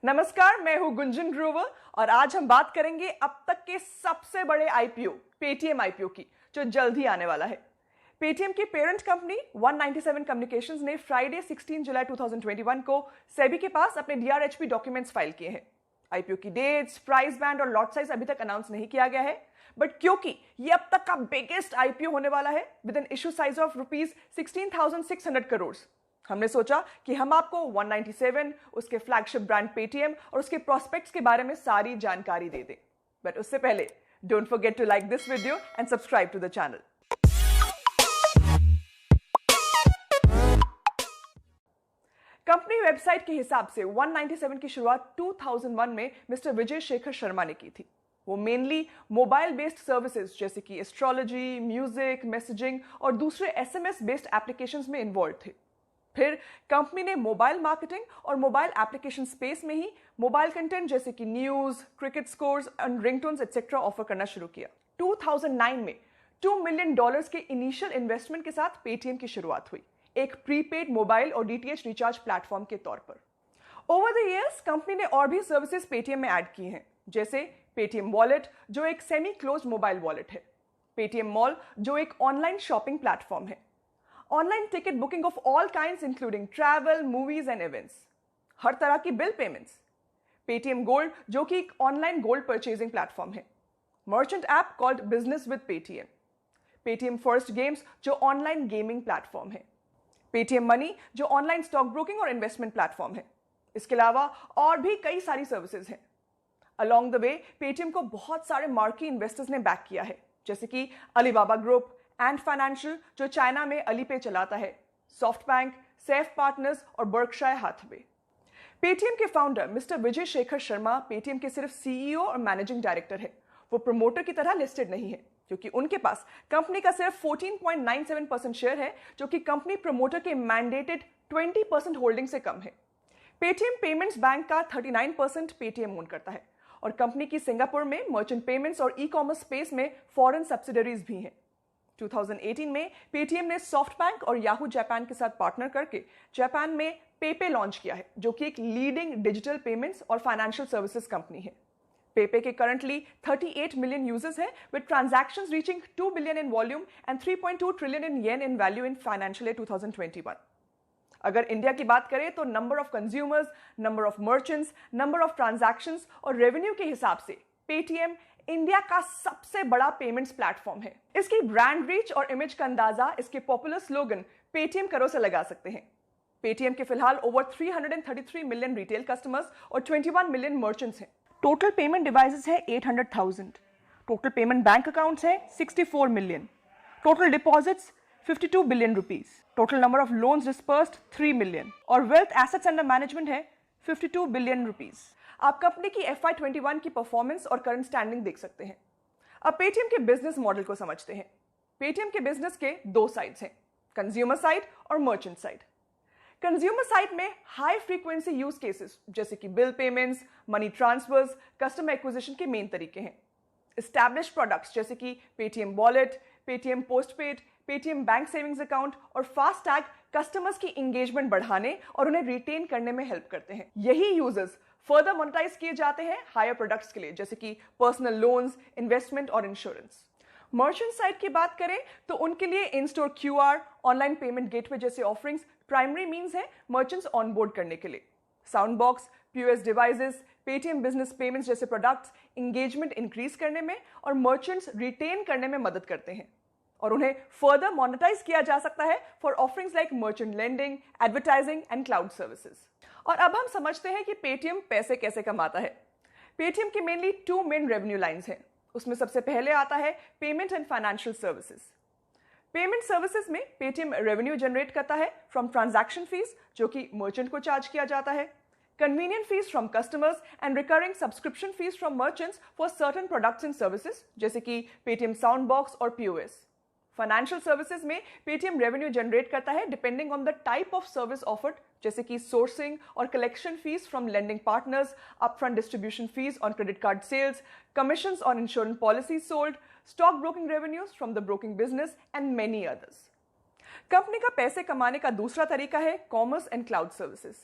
नमस्कार, मैं हूं गुंजन ग्रोवर और आज हम बात करेंगे अब तक के सबसे बड़े आईपीओ पेटीएम आईपीओ की, जो जल्द ही आने वाला है। पेटीएम की पेरेंट कंपनी 197 कम्युनिकेशंस ने फ्राइडे 16 जुलाई 2021 को सेबी के पास अपने डीआरएचपी डॉक्यूमेंट्स फाइल किए हैं। आईपीओ की डेट्स, प्राइस बैंड और लॉट साइज अभी तक अनाउंस नहीं किया गया है, बट क्योंकि ये अब तक का बिगेस्ट आईपीओ होने वाला है with an issue size of rupees 16,600 crore, हमने सोचा कि हम आपको 197, उसके फ्लैगशिप ब्रांड पेटीएम और उसके प्रोस्पेक्ट्स के बारे में सारी जानकारी दे दें। बट उससे पहले don't forget to like this video and subscribe to the channel. Company website के हिसाब से 197 की शुरुआत 2001 में मिस्टर विजय शेखर शर्मा ने की थी। वो मेनली मोबाइल बेस्ड सर्विसेज जैसे कि एस्ट्रोलॉजी, म्यूजिक, मैसेजिंग और दूसरे एसएमएस बेस्ड एप्लीकेशंस में इन्वॉल्व थे। फिर कंपनी ने मोबाइल मार्केटिंग और मोबाइल एप्लीकेशन स्पेस में ही मोबाइल कंटेंट जैसे कि news, cricket scores and ringtones etcetera offer करना शुरू किया। 2009 में $2 मिलियन के इनिशियल इन्वेस्टमेंट के साथ पेटीएम की शुरुआत हुई, एक प्रीपेड मोबाइल और डीटीएच रिचार्ज प्लेटफॉर्म के तौर पर। ओवर द ईयर्स कंपनी ने और भी सर्विसेज पेटीएम में ऐड की हैं, जैसे पेटीएम वॉलेट जो एक सेमी क्लोज मोबाइल वॉलेट है, पेटीएम मॉल जो एक ऑनलाइन शॉपिंग प्लेटफॉर्म है, online ticket booking of all kinds including travel, movies and events, हर तरह की बिल पेमेंट्स, पेटीएम गोल्ड जो कि एक ऑनलाइन गोल्ड परचेजिंग प्लेटफॉर्म है, merchant app called business with Paytm, Paytm first games जो online gaming platform है, Paytm money जो ऑनलाइन स्टॉक ब्रोकिंग और इन्वेस्टमेंट प्लेटफॉर्म है। इसके अलावा और भी कई सारी सर्विसेज हैं। अलोंग द वे पेटीएम को बहुत सारे मार्की इन्वेस्टर्स ने बैक किया है, जैसे कि अलीबाबा ग्रुप, एंड फाइनेंशियल जो चाइना में अलीपे चलाता है, सॉफ्ट बैंक, सेफ पार्टनर्स और बर्कशायर हाथवे। पेटीएम के founder mister Vijay Shekhar Sharma Paytm के सिर्फ सीईओ और मैनेजिंग डायरेक्टर है। वो प्रमोटर की तरह लिस्टेड नहीं है, क्योंकि उनके पास कंपनी का सिर्फ 14.97% शेयर है, जो कि कंपनी प्रमोटर के मैंडेटेड 20% होल्डिंग से कम है। पेटीएम पेमेंट्स बैंक का 39% पेटीएम ओन करता है और कंपनी की सिंगापुर में मर्चेंट पेमेंट्स और ई कॉमर्स स्पेस में फॉरेन सब्सिडरीज भी हैं। 2018 में पेटीएम ने सॉफ्ट बैंक और याहू जापान के साथ पार्टनर करके जापान में पेपे लॉन्च किया है, जो कि एक लीडिंग डिजिटल पेमेंट्स और फाइनेंशियल सर्विसेज कंपनी है। पेपे के करंटली 38 मिलियन यूजर्स हैं, with transactions reaching 2 billion in volume and 3.2 trillion in yen in value in financial year 2021। अगर इंडिया की बात करें तो number of consumers, number of merchants, number of transactions और revenue के हिसाब से पेटीएम इंडिया का सबसे बड़ा पेमेंट्स प्लेटफॉर्म है। इसकी ब्रांड रीच और इमेज का अंदाजा इसके पॉपुलर स्लोगन पेटीएम करो से लगा सकते हैं। पेटीएम के फिलहाल ओवर 333 मिलियन रिटेल कस्टमर्स और 21 मिलियन मर्चेंट्स हैं। टोटल पेमेंट डिवाइसेस है 800,000, टोटल पेमेंट बैंक अकाउंट्स है 64 million, total deposits 52 billion rupees, total number of loans dispersed 3 million और वेल्थ एसेट्स अंडर मैनेजमेंट है 52 बिलियन रुपीज। आप company की FY21 की performance और करंट स्टैंडिंग देख सकते हैं। अब पेटीएम के बिजनेस मॉडल को समझते हैं। पेटीएम के बिजनेस के दो साइड्स हैं, कंज्यूमर साइड और मर्चेंट साइड। कंज्यूमर साइड में हाई फ्रीक्वेंसी यूज केसेस जैसे कि bill payments, money transfers, customer acquisition के मेन तरीके हैं। एस्टैब्लिश्ड प्रोडक्ट्स जैसे कि Paytm wallet, Paytm postpaid, Paytm bank savings account और फास्टैग कस्टमर्स की एंगेजमेंट बढ़ाने और उन्हें रिटेन करने में हेल्प करते हैं। यही यूजर्स फर्दर मोनेटाइज किए जाते हैं हायर प्रोडक्ट्स के लिए, जैसे कि पर्सनल लोन्स, इन्वेस्टमेंट और इंश्योरेंस। मर्चेंट साइड की बात करें तो उनके लिए इन store QR, online payment gateway जैसे ऑफरिंग्स प्राइमरी मींस है मर्चेंट्स ऑनबोर्ड करने के लिए। Sound box, POS devices, Paytm business payments जैसे प्रोडक्ट्स एंगेजमेंट इंक्रीज करने में और मर्चेंट्स रिटेन करने में मदद करते हैं और उन्हें फर्दर मोनेटाइज किया जा सकता है for offerings like merchant lending, advertising and cloud services. और अब हम समझते हैं कि पेटीएम पैसे कैसे कमाता है। पेटीएम की मेनली 2 मेन रेवेन्यू लाइंस हैं। उसमें सबसे पहले आता है payment and financial services. Payment services में पेटीएम रेवेन्यू जनरेट करता है फ्रॉम ट्रांजैक्शन फीस जो कि मर्चेंट को चार्ज किया जाता है, convenient fees from customers and recurring subscription fees from merchants for certain products and services जैसे कि पेटीएम साउंड बॉक्स और पीओएस। फाइनेंशियल सर्विसेज में पेटीएम रेवेन्यू जनरेट करता है depending on the type of service offered, जैसे कि sourcing और collection fees from lending partners, upfront distribution fees on credit card sales, commissions on insurance policies sold, stock broking revenues from the broking business and many others. Company का पैसे कमाने का दूसरा तरीका है कॉमर्स एंड क्लाउड सर्विसेज।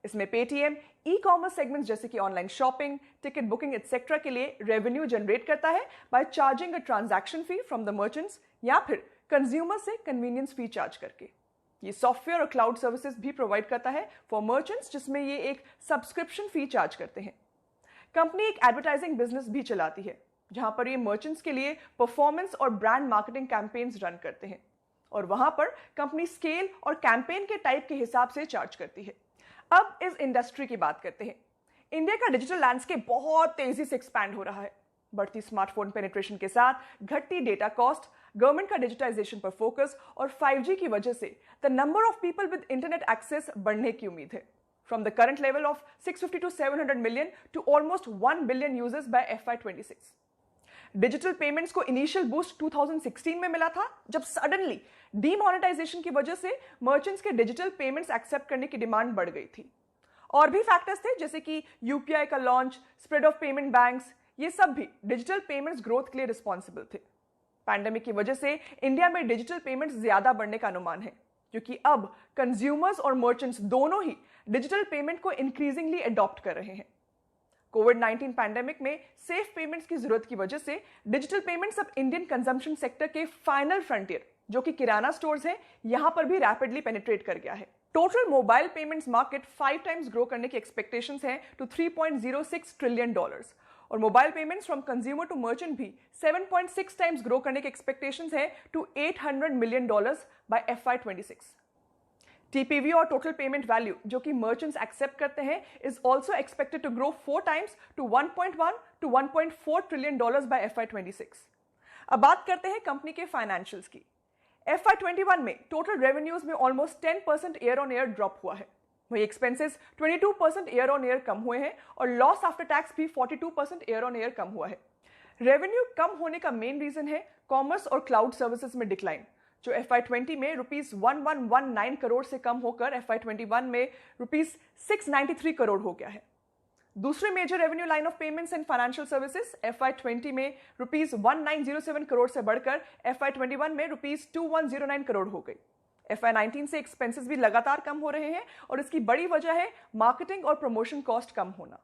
इसमें Paytm ecommerce segments जैसे कि online shopping, ticket booking etcetera के लिए रेवेन्यू जनरेट करता है by charging a transaction fee from the merchants या फिर कंज्यूमर से कन्वीनियंस फी चार्ज करके। ये सॉफ्टवेयर और क्लाउड सर्विसेज भी प्रोवाइड करता है फॉर मर्चेंट्स, जिसमें ये एक सब्सक्रिप्शन फी चार्ज करते हैं। कंपनी एक एडवर्टाइजिंग बिजनेस भी चलाती है जहां पर ये मर्चेंट्स के लिए परफॉर्मेंस और ब्रांड मार्केटिंग कैंपेन्स रन करते हैं और वहां पर कंपनी स्केल और कैंपेन के टाइप के हिसाब से चार्ज करती है। अब इस इंडस्ट्री की बात करते हैं। इंडिया का डिजिटल लैंडस्केप बहुत तेजी से एक्सपैंड हो रहा है। बढ़ती स्मार्टफोन पेनिट्रेशन के साथ घटती डेटा कॉस्ट, गवर्नमेंट का डिजिटाइजेशन पर फोकस और 5G की वजह से the number of people with internet access बढ़ने की उम्मीद है। From the current level of 650 to 700 million to almost 1 billion users by FY26। Digital payments को इनिशियल बूस्ट 2016 में मिला था, जब सडनली डीमोनेटाइजेशन की वजह से मर्चेंट्स के डिजिटल पेमेंट्स एक्सेप्ट करने की डिमांड बढ़ गई थी। और भी फैक्टर्स थे जैसे कि यूपीआई का launch, spread of payment banks, ये सब भी डिजिटल पेमेंट्स ग्रोथ के लिए रिस्पॉन्सिबल थे। पैंडेमिक की वजह से इंडिया में डिजिटल पेमेंट्स ज्यादा बढ़ने का अनुमान है क्योंकि अब कंज्यूमर्स और मर्चेंट्स दोनों ही डिजिटल पेमेंट को इंक्रीजिंगली अडॉप्ट कर रहे हैं। कोविड-19 पैंडेमिक में सेफ पेमेंट्स की जरूरत की वजह से डिजिटल पेमेंट्स अब इंडियन कंजम्पशन सेक्टर के फाइनल फ्रंटियर जो कि किराना स्टोर्स है, यहां पर भी रैपिडली पेनिट्रेट कर गया है। Total mobile payments market 5 times grow करने की एक्सपेक्टेशंस हैं टू $3.06 ट्रिलियन और mobile payments from consumer to merchant भी 7.6 टाइम्स ग्रो करने की एक्सपेक्टेशंस हैं to $800 million by FY26। TPV और टोटल पेमेंट वैल्यू जो कि मर्चेंट्स एक्सेप्ट करते हैं is also expected to grow 4 times to 1.1 to 1.4 trillion by FY26। अब बात करते हैं कंपनी के फाइनेंशियल्स की। FY21 में टोटल रेवेन्यूज में almost 10% year on year drop हुआ है, वही एक्सपेंसेस 22% ईयर ऑन ईयर कम हुए हैं और लॉस आफ्टर टैक्स भी 42% ईयर ऑन ईयर कम हुआ है। रेवेन्यू कम होने का मेन रीजन है कॉमर्स और क्लाउड सर्विसेज में डिक्लाइन, जो FY20 में ₹1119 करोड़ से कम होकर FY21 में ₹693 करोड़ हो गया है। दूसरे major revenue line of payments and financial services FY20 में ₹1907 करोड़ से बढ़कर FY21 में ₹2109 करोड़ हो गई। FY19 से एक्सपेंसेस भी लगातार कम हो रहे हैं और इसकी बड़ी वजह है मार्केटिंग और प्रमोशन कॉस्ट कम होना।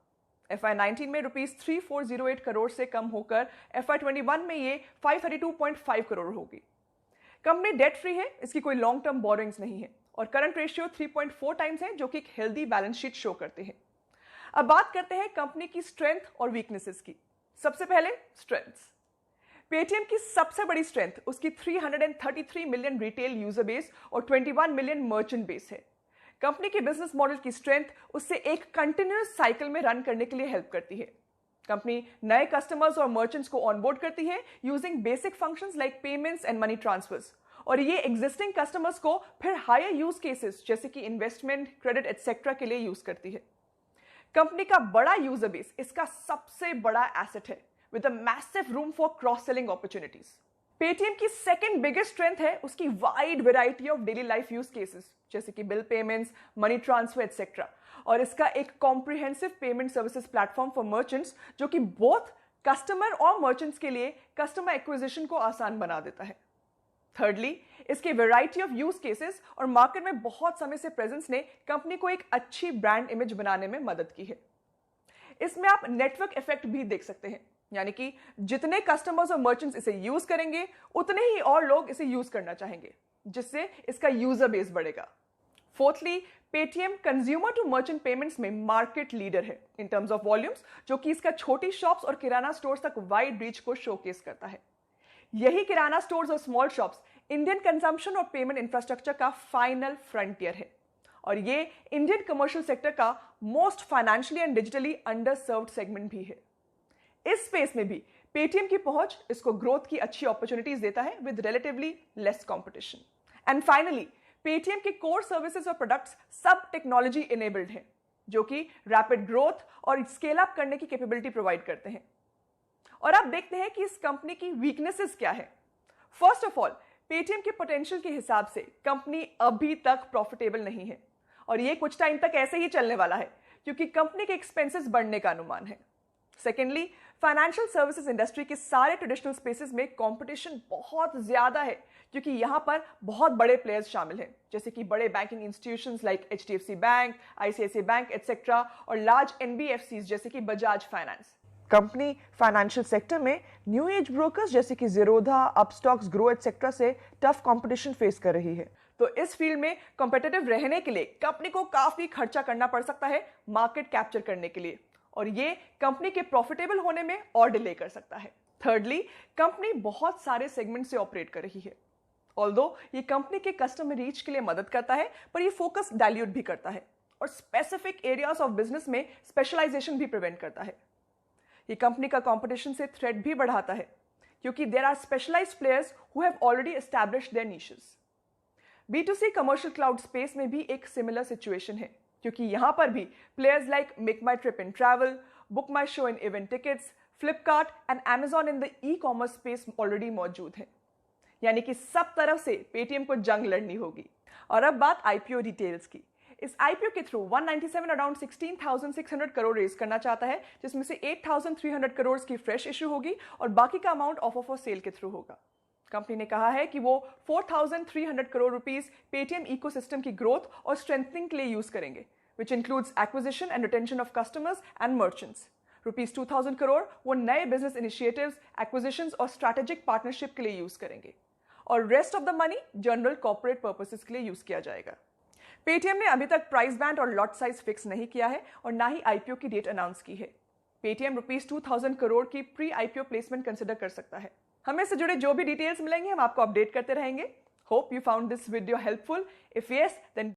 FY19 में ₹3408 करोड़ से कम होकर FY21 में ये 532.5 करोड़ होगी। कंपनी डेट फ्री है, इसकी कोई लॉन्ग टर्म बोरोइंग्स नहीं है और करंट रेशियो 3.4 टाइम्स है जो कि एक हेल्दी बैलेंस शीट शो करते हैं। अब बात करते हैं कंपनी की स्ट्रेंथ और वीकनेसेस की। सबसे पहले स्ट्रेंथ्स। पेटीएम की सबसे बड़ी स्ट्रेंथ उसकी 333 मिलियन रिटेल यूजर बेस और 21 मिलियन मर्चेंट बेस है। कंपनी के बिजनेस मॉडल की स्ट्रेंथ उससे एक कंटिन्यूअस साइकिल में रन करने के लिए हेल्प करती है। कंपनी नए कस्टमर्स और मर्चेंट्स को ऑनबोर्ड करती है using basic functions like payments and money transfers, और ये एग्जिस्टिंग कस्टमर्स को फिर हायर यूज केसेस जैसे कि इन्वेस्टमेंट, क्रेडिट एटसेट्रा के लिए यूज करती है। कंपनी का बड़ा यूजर बेस इसका सबसे बड़ा एसेट है with a massive room for cross selling opportunities. Paytm की सेकंड बिगेस्ट स्ट्रेंथ है उसकी wide variety of daily life use cases जैसे कि bill payments, money transfer etcetera, और इसका एक comprehensive payment services platform for merchants जो कि बोथ कस्टमर और मर्चेंट्स के लिए कस्टमर एक्विजिशन को आसान बना देता है। थर्डली, इसके वैरायटी ऑफ यूज केसेस और मार्केट में बहुत समय से प्रेजेंस ने कंपनी को एक अच्छी ब्रांड इमेज बनाने में मदद की है। इसमें आप नेटवर्क इफेक्ट भी देख सकते हैं, यानी कि जितने कस्टमर्स और मर्चेंट्स इसे यूज करेंगे उतने ही और लोग इसे यूज करना चाहेंगे, जिससे इसका यूजर बेस बढ़ेगा। Fourthly, Paytm consumer to merchant payments में मार्केट लीडर है इन टर्म्स ऑफ वॉल्यूम्स, जो कि इसका छोटी शॉप्स और किराना स्टोर्स तक वाइड रीच को शोकेस करता है। यही किराना स्टोर्स और स्मॉल शॉप्स इंडियन कंजम्पशन और पेमेंट इंफ्रास्ट्रक्चर का फाइनल फ्रंटियर है और ये इंडियन कमर्शियल सेक्टर का most financially and digitally under served segment भी है। इस स्पेस में भी पेटीएम की पहुंच इसको ग्रोथ की अच्छी अपॉर्चुनिटीज देता है with relatively less competition. And finally, Paytm के कोर सर्विसेज और प्रोडक्ट्स सब टेक्नोलॉजी इनेबल्ड हैं, जो कि रैपिड ग्रोथ और स्केल अप करने की कैपेबिलिटी प्रोवाइड करते हैं। और अब देखते हैं कि इस कंपनी की वीकनेसेस क्या है। फर्स्ट ऑफ ऑल, पेटीएम के पोटेंशियल के हिसाब से कंपनी अभी तक प्रॉफिटेबल नहीं है और ये कुछ टाइम तक ऐसे ही चलने वाला है क्योंकि कंपनी के एक्सपेंसेस बढ़ने का अनुमान है। सेकेंडली, फाइनेंशियल सर्विसेज इंडस्ट्री के सारे ट्रेडिशनल स्पेसेस में कंपटीशन बहुत ज्यादा है क्योंकि यहां पर बहुत बड़े प्लेयर्स शामिल हैं, जैसे कि बड़े banking institutions like HDFC bank, ICICI bank etcetera, और लार्ज NBFCs जैसे कि Bajaj finance. Company financial sector में न्यू एज ब्रोकर्स जैसे कि ज़ीरोधा, अपस्टॉक्स, ग्रो एटसेट्रा से टफ कंपटीशन फेस कर रही है। तो इस फील्ड में कॉम्पिटिटिव रहने के लिए कंपनी को काफी खर्चा करना पड़ सकता है मार्केट कैप्चर करने के लिए, और ये कंपनी के प्रॉफिटेबल होने में और डिले कर सकता है। थर्डली, कंपनी बहुत सारे सेगमेंट से ऑपरेट कर रही है। ऑल्दो ये कंपनी के कस्टमर रीच के लिए मदद करता है, पर ये फोकस डाइल्यूट भी करता है और स्पेसिफिक एरियाज ऑफ बिजनेस में स्पेशलाइजेशन भी प्रिवेंट करता है। ये कंपनी का कंपटीशन से थ्रेट भी बढ़ाता है क्योंकि there are specialised players who have already established their niches. B2C commercial cloud space में भी एक सिमिलर सिचुएशन है क्योंकि यहां पर भी players like make my trip in travel, book my show in event tickets, Flipkart and Amazon in the ecommerce space already मौजूद हैं। यानी कि सब तरफ से पेटीएम को जंग लड़नी होगी। और अब बात IPO डिटेल्स की। इस IPO के थ्रू 197 अराउंड 16,600 करोड़ रेज करना चाहता है, जिसमें से 8,300 करोड़ की फ्रेश इशू होगी और बाकी का अमाउंट ऑफर फॉर सेल के थ्रू होगा। कंपनी ने कहा है कि वो 4,300 करोड़ रुपीस पेटीएम इकोसिस्टम की ग्रोथ और स्ट्रेंथनिंग के लिए यूज करेंगे, which includes acquisition and retention of customers and merchants. Rupees 2,000 crore वो नए बिजनेस इनिशिएटिव्स, एक्विजिशंस और स्ट्रैटेजिक पार्टनरशिप के लिए यूज करेंगे, और rest of the money general corporate purposes के लिए यूज किया जाएगा। पेटीएम ने अभी तक प्राइस बैंड और लॉट साइज फिक्स नहीं किया है और ना ही IPO की डेट अनाउंस की है। पेटीएम रुपीस 2,000 करोड़ की प्री IPO प्लेसमेंट कंसिडर कर सकता है। हमें से जुड़े जो भी डिटेल्स मिलेंगे हम आपको अपडेट करते रहेंगे। Hope you found this video helpful. If yes, then